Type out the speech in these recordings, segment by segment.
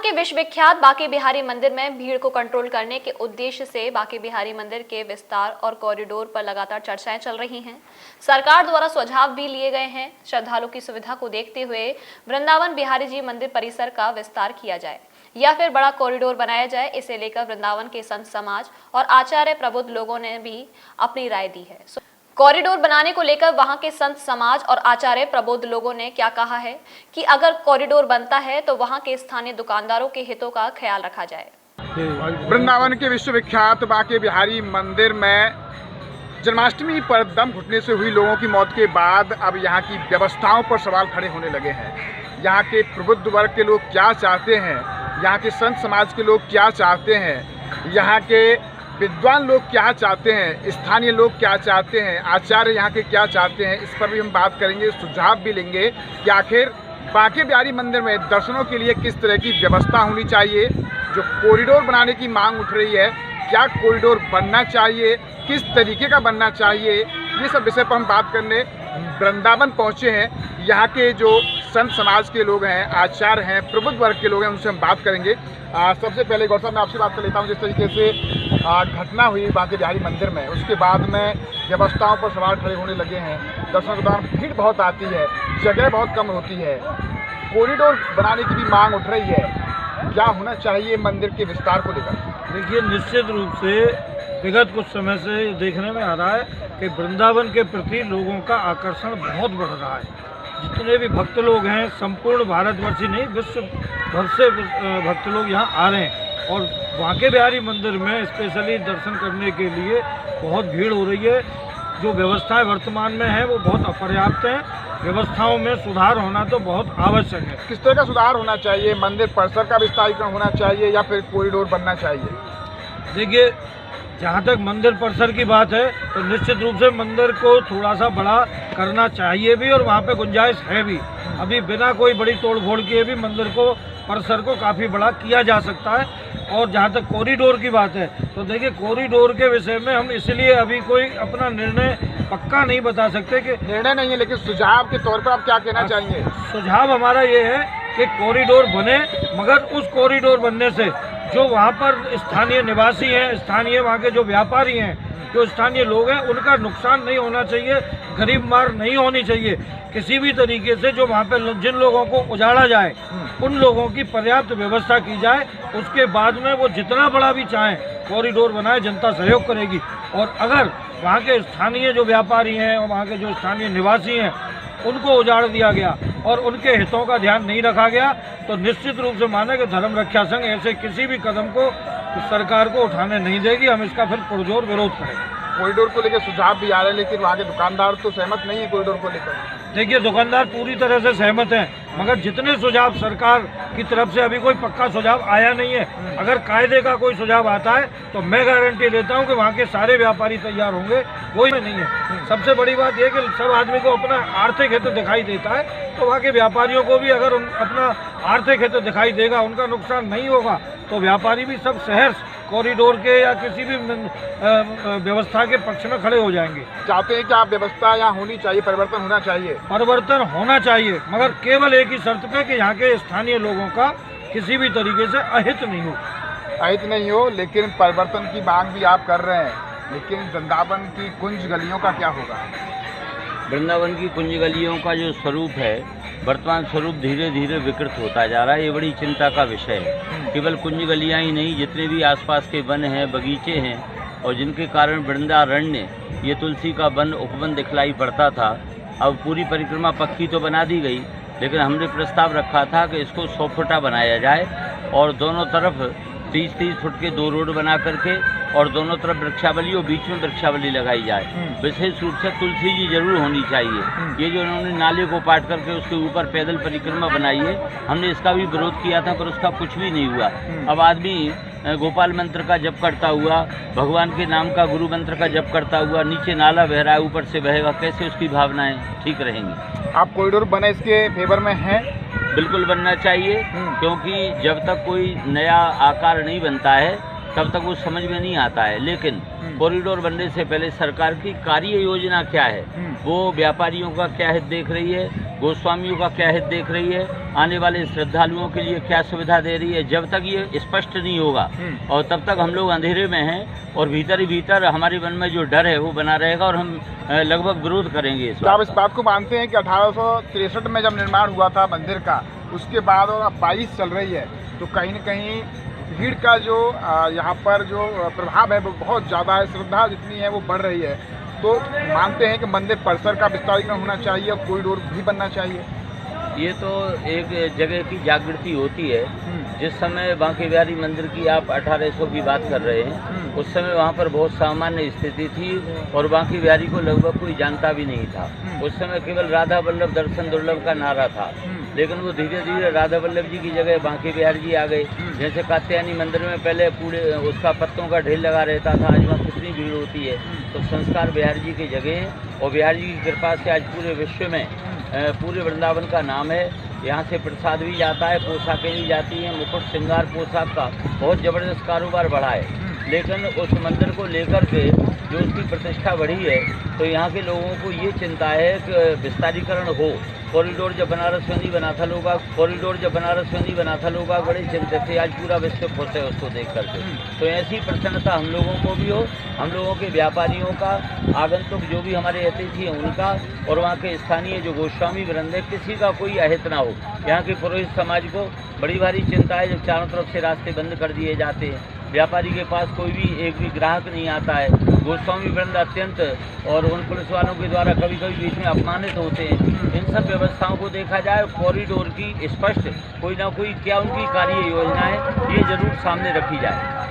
के विश्वविख्यात बांके बिहारी मंदिर में भीड़ को कंट्रोल करने के उद्देश्य से बांके बिहारी मंदिर के विस्तार और कॉरिडोर पर लगातार चर्चाएं चल रही हैं। सरकार द्वारा सुझाव भी लिए गए हैं। श्रद्धालुओं की सुविधा को देखते हुए वृंदावन बिहारी जी मंदिर परिसर का विस्तार किया जाए या फिर बड़ा कॉरिडोर बनाया जाए। इसे लेकर वृंदावन के संत समाज और आचार्य प्रबुद्ध लोगों ने भी अपनी राय दी है। कॉरिडोर बनाने को लेकर वहां के संत समाज और आचार्य प्रबुद्ध लोगों ने क्या कहा है कि अगर कॉरिडोर बनता है तो वहां के स्थानीय दुकानदारों के हितों का ख्याल रखा जाए। वृंदावन के विश्वविख्यात बांके बिहारी मंदिर में जन्माष्टमी पर दम घुटने से हुई लोगों की मौत के बाद अब यहाँ की व्यवस्थाओं पर सवाल खड़े होने लगे हैं। यहाँ के प्रबुद्ध वर्ग के लोग क्या चाहते हैं, यहाँ के संत समाज के लोग क्या चाहते हैं, यहाँ के विद्वान लोग क्या चाहते हैं, स्थानीय लोग क्या चाहते हैं, आचार्य यहाँ के क्या चाहते हैं, इस पर भी हम बात करेंगे। सुझाव भी लेंगे कि आखिर बांके बिहारी मंदिर में दर्शनों के लिए किस तरह की व्यवस्था होनी चाहिए। जो कॉरिडोर बनाने की मांग उठ रही है, क्या कॉरिडोर बनना चाहिए, किस तरीके का बनना चाहिए, ये सब विषय पर हम बात करने वृंदावन पहुँचे हैं। यहाँ के जो संत समाज के लोग हैं, आचार्य हैं, प्रबुद्ध वर्ग के लोग हैं, उनसे हम बात करेंगे। सबसे पहले गौर साहब मैं आपसे बात कर लेता हूँ। जिस तरीके से घटना हुई बांके बिहारी मंदिर में, उसके बाद में व्यवस्थाओं पर सवाल खड़े होने लगे हैं। दर्शन के दौरान भीड़ बहुत आती है, जगह बहुत कम होती है, कॉरिडोर बनाने की भी मांग उठ रही है। क्या होना चाहिए मंदिर के विस्तार को लेकर? देखिए, निश्चित रूप से विगत कुछ समय से देखने में आ रहा है कि वृंदावन के प्रति लोगों का आकर्षण बहुत बढ़ रहा है। जितने भी भक्त लोग हैं, संपूर्ण भारतवर्ष ही नहीं विश्व भर से भक्त लोग यहाँ आ रहे हैं और बांके बिहारी मंदिर में स्पेशली दर्शन करने के लिए बहुत भीड़ हो रही है। जो व्यवस्थाएं वर्तमान में हैं वो बहुत अपर्याप्त हैं। व्यवस्थाओं में सुधार होना तो बहुत आवश्यक है। किस तरह का सुधार होना चाहिए? मंदिर परिसर का विस्तारीकरण होना चाहिए या फिर कॉरिडोर बनना चाहिए? देखिए, जहाँ तक मंदिर परिसर की बात है तो निश्चित रूप से मंदिर को थोड़ा सा बड़ा करना चाहिए भी और वहाँ पे गुंजाइश है भी। अभी बिना कोई बड़ी तोड़ फोड़ किए भी मंदिर को परिसर को काफ़ी बड़ा किया जा सकता है। और जहाँ तक कॉरिडोर की बात है तो देखिए, कॉरिडोर के विषय में हम इसलिए अभी कोई अपना निर्णय पक्का नहीं बता सकते कि निर्णय नहीं है, लेकिन सुझाव के तौर पर आप क्या कहना चाहेंगे? सुझाव हमारा ये है कि कॉरिडोर बने, मगर उस कॉरिडोर बनने से जो वहाँ पर स्थानीय निवासी हैं, स्थानीय वहाँ के जो व्यापारी हैं, जो स्थानीय लोग हैं, उनका नुकसान नहीं होना चाहिए, गरीब मार नहीं होनी चाहिए। किसी भी तरीके से जो वहाँ पे जिन लोगों को उजाड़ा जाए उन लोगों की पर्याप्त व्यवस्था की जाए। उसके बाद में वो जितना बड़ा भी चाहें कॉरिडोर बनाए, जनता सहयोग करेगी। और अगर वहाँ के स्थानीय जो व्यापारी हैं और वहाँ के जो स्थानीय निवासी हैं उनको उजाड़ दिया गया और उनके हितों का ध्यान नहीं रखा गया तो निश्चित रूप से माने कि धर्म रक्षा संघ ऐसे किसी भी कदम को सरकार को उठाने नहीं देगी। हम इसका फिर पुरजोर विरोध करेंगे। कॉरिडोर को लेकर सुझाव भी आ रहे हैं, लेकिन वहाँ के दुकानदार तो सहमत नहीं है कॉरिडोर को लेकर। देखिए, दुकानदार पूरी तरह से सहमत हैं, मगर जितने सुझाव सरकार की तरफ से अभी कोई पक्का सुझाव आया नहीं है। अगर कायदे का कोई सुझाव आता है तो मैं गारंटी देता हूं कि वहां के सारे व्यापारी तैयार होंगे, कोई नहीं है। सबसे बड़ी बात यह कि सब आदमी को अपना आर्थिक हित दिखाई देता है, तो वहाँ के व्यापारियों को भी अगर अपना आर्थिक हित दिखाई देगा, उनका नुकसान नहीं होगा, तो व्यापारी भी सब सहर्ष कॉरिडोर के या किसी भी व्यवस्था के पक्ष में खड़े हो जाएंगे। चाहते हैं कि आप व्यवस्था यहाँ होनी चाहिए, परिवर्तन होना चाहिए? परिवर्तन होना चाहिए, मगर केवल एक ही शर्त पे कि यहाँ के स्थानीय लोगों का किसी भी तरीके से अहित नहीं हो। अहित नहीं हो, लेकिन परिवर्तन की मांग भी आप कर रहे हैं। लेकिन वृंदावन की कुंज गलियों का क्या होगा? वृंदावन की कुंज गलियों का जो स्वरूप है, वर्तमान स्वरूप धीरे धीरे विकृत होता जा रहा है। ये बड़ी चिंता का विषय है। केवल कुंज गलियाँ ही नहीं, जितने भी आसपास के वन हैं, बगीचे हैं, और जिनके कारण वृंदारण्य ये तुलसी का वन उपवन दिखलाई पड़ता था, अब पूरी परिक्रमा पक्की तो बना दी गई, लेकिन हमने प्रस्ताव रखा था कि इसको 100 फुटा बनाया जाए और दोनों तरफ 30-30 फुट के 2 रोड बना करके और दोनों तरफ वृक्षावली और बीच में वृक्षावली लगाई जाए। विशेष रूप से तुलसी जी जरूर होनी चाहिए। ये जो उन्होंने नाले को पाट करके उसके ऊपर पैदल परिक्रमा बनाई है, हमने इसका भी विरोध किया था, पर उसका कुछ भी नहीं हुआ। अब आदमी गोपाल मंत्र का जप करता हुआ, भगवान के नाम का गुरु मंत्र का जप करता हुआ, नीचे नाला बह रहा है, ऊपर से बहेगा, कैसे उसकी भावनाएं ठीक रहेंगी? आप कॉरिडोर बने इसके फेवर में हैं? बिल्कुल बनना चाहिए, क्योंकि जब तक कोई नया आकार नहीं बनता है तब तक वो समझ में नहीं आता है। लेकिन कॉरिडोर बनने से पहले सरकार की कार्य योजना क्या है, वो व्यापारियों का क्या हित देख रही है, गोस्वामियों का क्या हित देख रही है, आने वाले श्रद्धालुओं के लिए क्या सुविधा दे रही है, जब तक ये स्पष्ट नहीं होगा और तब तक हम लोग अंधेरे में हैं और भीतर ही भीतर हमारे मन में जो डर है वो बना रहेगा और हम लगभग विरोध करेंगे। तो आप इस बात को मानते हैं कि 1863 में जब निर्माण हुआ था मंदिर का, उसके बाद और अब 22 चल रही है, तो कहीं न कहीं भीड़ का जो यहाँ पर जो प्रभाव है वो बहुत ज़्यादा है, श्रद्धा जितनी है वो बढ़ रही है, तो मानते हैं कि मंदिर परिसर का विस्तारीकरण होना चाहिए और कॉरिडोर भी बनना चाहिए? ये तो एक जगह की जागृति होती है। जिस समय बांके बिहारी मंदिर की आप 1800 की बात कर रहे हैं, उस समय वहाँ पर बहुत सामान्य स्थिति थी और बांके बिहारी को लगभग कोई जानता भी नहीं था। उस समय केवल राधा वल्लभ दर्शन दुर्लभ का नारा था, लेकिन वो धीरे धीरे राधा वल्लभ जी की जगह बांके बिहारी जी आ गए। जैसे कात्यायनी मंदिर में पहले पूरे उसका पत्तों का ढेर लगा रहता था, आज वहाँ कितनी भीड़ होती है। तो संस्कार बिहारी जी की जगह और बिहारी जी की कृपा से आज पूरे विश्व में पूरे वृंदावन का नाम है। यहाँ से प्रसाद भी जाता है, पोशाकें भी जाती हैं, मुकुट श्रृंगार पोशाक का बहुत ज़बरदस्त कारोबार बढ़ा है। लेकिन उस मंदिर को लेकर के जो उसकी प्रतिष्ठा बढ़ी है, तो यहाँ के लोगों को ये चिंता है कि विस्तारीकरण हो। कॉरिडोर जब बनारस में नहीं बना था लोग, बड़े चिंतित थे। आज पूरा विश्व खुश है उसको देख करके। तो ऐसी प्रसन्नता हम लोगों को भी हो, हम लोगों के व्यापारियों का, आगंतुक जो भी हमारे अतिथि हैं उनका, और वहाँ के स्थानीय जो गोस्वामी वृंद है, किसी का कोई अहित ना हो। यहाँ के पुरोहित समाज को बड़ी भारी चिंता है जब चारों तरफ से रास्ते बंद कर दिए जाते हैं, व्यापारी के पास कोई भी एक भी ग्राहक नहीं आता है। गोस्वामी वृंद अत्यंत और उन पुलिस वालों के द्वारा कभी कभी बीच में अपमानित होते हैं। इन सब व्यवस्थाओं को देखा जाए, कॉरिडोर की स्पष्ट कोई ना कोई क्या उनकी कार्य योजना है, ये जरूर सामने रखी जाए।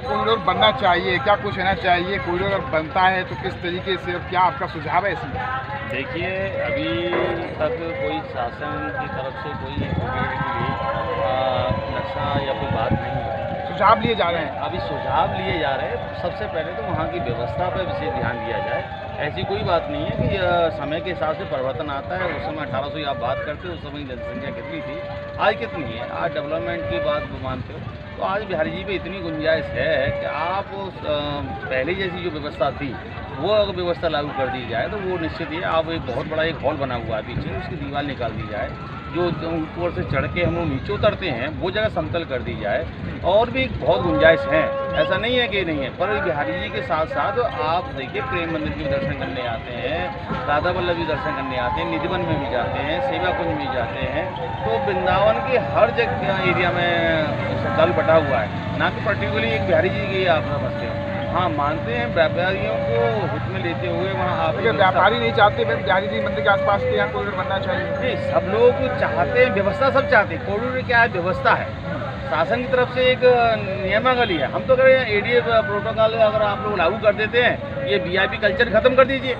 कॉरिडोर बनना चाहिए, क्या कुछ होना चाहिए? कॉरिडोर अगर बनता है तो किस तरीके से, और क्या आपका सुझाव है इसमें? देखिए, अभी तक कोई शासन की तरफ से कोई कॉरिडोर के लिए नक्शा या कोई बात नहीं है। सुझाव लिए जा रहे हैं, अभी सुझाव लिए जा रहे हैं। सबसे पहले तो वहाँ की व्यवस्था पर विशेष ध्यान दिया जाए। ऐसी कोई बात नहीं है कि समय के हिसाब से परिवर्तन आता है। उस समय 1800 आप बात करते हो, उस समय जनसंख्या कितनी थी, आज कितनी है। आज डेवलपमेंट की बात मानते हो तो आज बिहारी जी पे इतनी गुंजाइश है कि आप पहले जैसी जो व्यवस्था थी वो अगर व्यवस्था लागू कर दी जाए तो वो निश्चित ही आप एक बहुत बड़ा एक हॉल बना हुआ है पीछे, उसकी दीवार निकाल दी जाए, जो ऊपर से चढ़ के हम लोग नीचे उतरते हैं वो जगह समतल कर दी जाए। और भी बहुत गुंजाइश है, ऐसा नहीं है कि नहीं है। पर बिहारी जी के साथ साथ आप देखिए, प्रेम मंदिर के भी दर्शन करने आते हैं, राधा वल्लभ भी दर्शन करने आते हैं, निधिवन में भी जाते हैं, सेवा कुंज में जाते हैं। तो वृंदावन के हर जगह एरिया में श्रद्धालु बटा हुआ है, ना कि पर्टिकुलरली एक बिहारी जी की आप समझते हो। हाँ, मानते हैं व्यापारियों को हित में लेते हुए वहाँ आप, व्यापारी नहीं चाहते बिहारी जी मंदिर के आसपास के यहाँ कॉरिडोर बनना चाहिए? नहीं, सब लोग चाहते हैं, व्यवस्था सब चाहते हैं। कॉरिडोर क्या है, व्यवस्था है, शासन की तरफ से एक नियमावली है। हम तो कह रहे हैं एडीए प्रोटोकॉल अगर आप लोग लागू कर देते हैं, ये वीआईपी कल्चर खत्म कर दीजिए।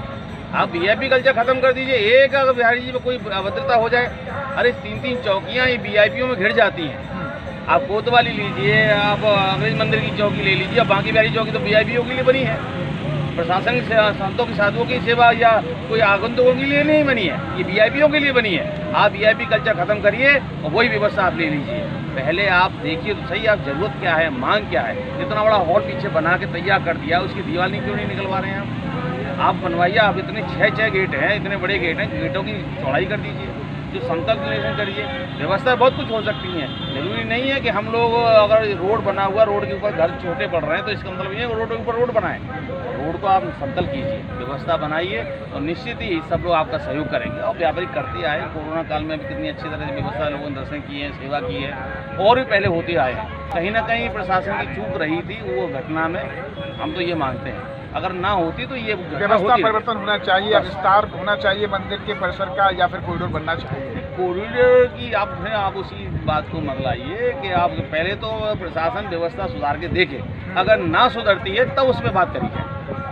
आप वीआईपी कल्चर खत्म कर दीजिए। एक अगर बिहारी जी में कोई अभद्रता हो जाए, अरे 3-3 चौकियाँ ये वीआईपीओं में घिर जाती हैं। आप कोतवाली लीजिए, आप अंग्रेज मंदिर की चौकी ले लीजिए, बांके बिहारी चौकी तो वीआईपीओं के लिए बनी है। प्रशासन संतों की साधुओं की सेवा या कोई आगंतुकों के लिए नहीं बनी है, ये वीआईपीओं के लिए बनी है। आप वीआईपी कल्चर खत्म करिए और वही व्यवस्था आप ले लीजिए। पहले आप देखिए तो सही, आप जरूरत क्या है, मांग क्या है। इतना बड़ा हॉल पीछे बना के तैयार कर दिया, उसकी दीवार क्यों नहीं निकलवा रहे हैं आप बनवाइए। आप इतने 6 गेट हैं, इतने बड़े गेट हैं, गेटों की चौड़ाई कर दीजिए, जो समतल निर्माण करिए। व्यवस्था बहुत कुछ हो सकती है, जरूरी नहीं है कि हम लोग अगर रोड बना हुआ, रोड के ऊपर घर छोटे पड़ रहे हैं तो इसका मतलब ये है रोड के ऊपर रोड बनाएं। रोड को आप समतल कीजिए, व्यवस्था बनाइए और निश्चित ही सब लोग आपका सहयोग करेंगे। और व्यापारी करते आए, कोरोना काल में भी कितनी अच्छी तरह से व्यवस्था, लोगों ने दर्शन किए हैं, सेवा की है, और भी पहले होते आए हैं। कहीं ना कहीं प्रशासन की चूक रही थी वो घटना में, हम तो ये मानते हैं। अगर ना होती तो ये व्यवस्था परिवर्तन होना चाहिए, विस्तार होना चाहिए मंदिर के परिसर का, या फिर कॉरिडोर बनना चाहिए? कॉरिडोर की आप उसी बात को मगलाइए कि आप पहले तो प्रशासन व्यवस्था सुधार के देखे, अगर ना सुधरती है तब उस पर बात करिए।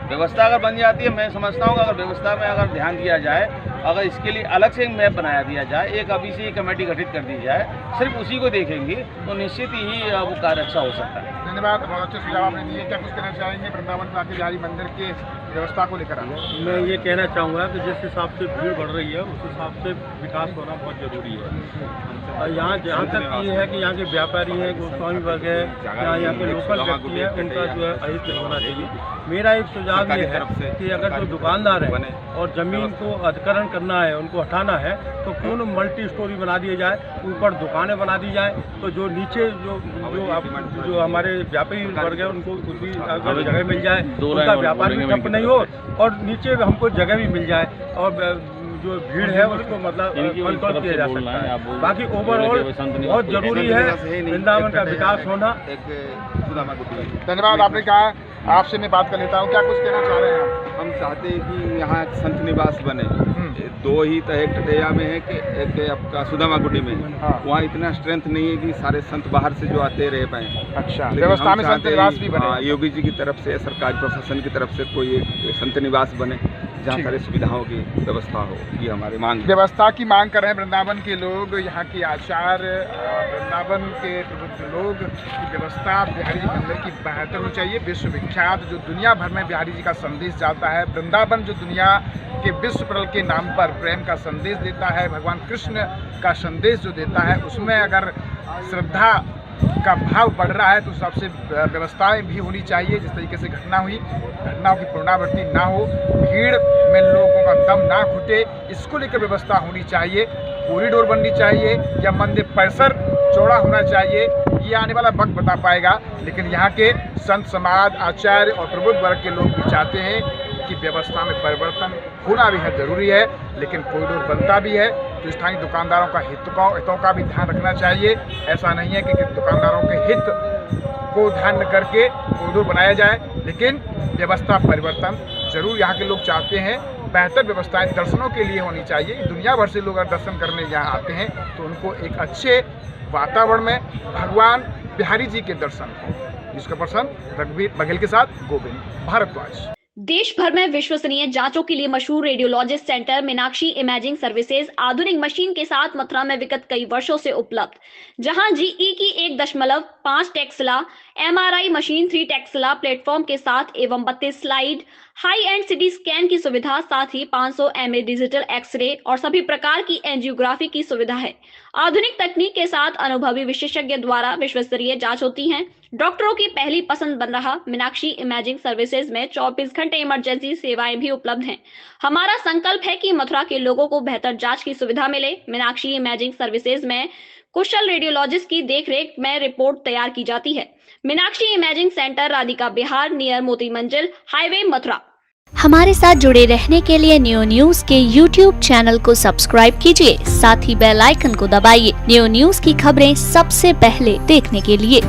व्यवस्था अगर बन जाती है, मैं समझता हूँ अगर व्यवस्था में अगर ध्यान दिया जाए, अगर इसके लिए अलग से एक मैप बनाया दिया जाए, एक अभी से कमेटी गठित कर दी जाए, सिर्फ उसी को देखेंगे तो निश्चित ही वो कार्य अच्छा हो सकता है। धन्यवाद, बहुत अच्छे सुझाव आपने दिए। क्या कुछ कहना चाहेंगे वृंदावन बांके बिहारी मंदिर के व्यवस्था को लेकर आए? मैं ये कहना चाहूँगा कि जिस हिसाब से भीड़ बढ़ रही है उस हिसाब से विकास होना बहुत ज़रूरी है। और यहाँ जहाँ तक ये है कि यहाँ के व्यापारी हैं, गोस्वामी वर्ग है, यहाँ के लोकल व्यक्ति है, उनका जो है अहित होना चाहिए। मेरा एक सुझाव ये है कि अगर जो दुकानदार है और ज़मीन को अधिग्रहण करना है, उनको हटाना है, तो क्यों न मल्टी स्टोरी बना दिए जाए, ऊपर दुकानें बना दी जाए, तो जो नीचे जो हमारे व्यापारी वर्ग है उनको कुछ भी अगर जगह मिल जाए, उनका व्यापार भी ठप नहीं हो और नीचे हमको जगह भी मिल जाए और जो भीड़ है उसको मतलब कंट्रोल किया जा सकता है। बाकी ओवरऑल बहुत जरूरी है वृंदावन का विकास होना। धन्यवाद। आपने कहा, आपसे मैं बात कर लेता हूँ, क्या कुछ कहना चाह रहे हैं आप? हम चाहते हैं कि यहाँ एक संत निवास बने। दो ही तो एक टटैया में है कि एक आपका सुदामा गुडी में। हाँ। वहाँ इतना स्ट्रेंथ नहीं है कि सारे संत बाहर से जो आते रह पाए। अच्छा, लेकिन व्यवस्था हम में संत चाहते हैं, निवास भी बने? हाँ, योगी जी की तरफ से, सरकारी प्रशासन की तरफ से कोई एक संत निवास बने जहाँ ठीक। सारी सुविधाओं की व्यवस्था हो, ये हमारी मांग है। व्यवस्था की मांग कर रहे हैं वृंदावन के लोग, यहाँ की आचार्य, वृंदावन के प्रबुद्ध लोग की व्यवस्था बिहारी जी मंदिर की बेहतर होनी चाहिए। विश्वविख्यात जो दुनिया भर में बिहारी जी का संदेश जाता है, वृंदावन जो दुनिया के विश्व प्रल के नाम पर प्रेम का संदेश देता है, भगवान कृष्ण का संदेश जो देता है, उसमें अगर श्रद्धा का भाव बढ़ रहा है तो सबसे व्यवस्थाएं भी होनी चाहिए। जिस तरीके से घटना हुई, घटनाओं की पुनरावृत्ति ना हो, भीड़ में लोगों का दम ना घुटे, इसको लेकर व्यवस्था होनी चाहिए। कॉरिडोर बननी चाहिए या मंदिर परिसर चौड़ा होना चाहिए, ये आने वाला वक्त बता पाएगा। लेकिन यहाँ के संत समाज, आचार्य और प्रबुद्ध वर्ग के लोग भी चाहते हैं कि व्यवस्था में परिवर्तन होना भी है, जरूरी है, लेकिन कॉरिडोर बनता भी है तो स्थानीय दुकानदारों का हितों का भी ध्यान रखना चाहिए। ऐसा नहीं है कि दुकानदारों के हित को ध्यान में करके कॉरिडोर बनाया जाए, लेकिन व्यवस्था परिवर्तन जरूर यहाँ के लोग चाहते हैं। बेहतर व्यवस्थाएं दर्शनों के लिए होनी चाहिए। दुनिया भर से लोग अगर दर्शन करने यहाँ आते हैं तो उनको एक अच्छे वातावरण में भगवान बिहारी जी के दर्शन हो। जिसका पर्सन रघुवीर बघेल के साथ गोविंद भारद्वाज। देश भर में विश्वसनीय जांचों के लिए मशहूर radiologist centre Meenakshi imaging services आधुनिक मशीन के साथ मथुरा में विगत कई वर्षों से उपलब्ध, जहां जीई की 1.5 Tesla MRI machine 3 Tesla platform के साथ एवं 32 slide high and CT scan की सुविधा, साथ ही 500 mA डिजिटल एक्सरे और सभी प्रकार की एंजियोग्राफी की सुविधा है। आधुनिक तकनीक के साथ अनुभवी विशेषज्ञ द्वारा विश्वस्तरीय जांच होती है। डॉक्टरों की पहली पसंद बन रहा मीनाक्षी इमेजिंग सर्विसेज में 24 घंटे इमरजेंसी सेवाएं भी उपलब्ध हैं। हमारा संकल्प है कि मथुरा के लोगों को बेहतर जांच की सुविधा मिले। मीनाक्षी इमेजिंग सर्विसेज में कुशल रेडियोलॉजिस्ट की देखरेख में रिपोर्ट तैयार की जाती है। Meenakshi imaging centre, Radhika Bihar, near मोती मंजिल हाईवे, मथुरा। हमारे साथ जुड़े रहने के लिए न्यू न्यूज के YouTube चैनल को सब्सक्राइब कीजिए, साथ ही बेल आइकन को दबाइए न्यू न्यूज की खबरें सबसे पहले देखने के लिए।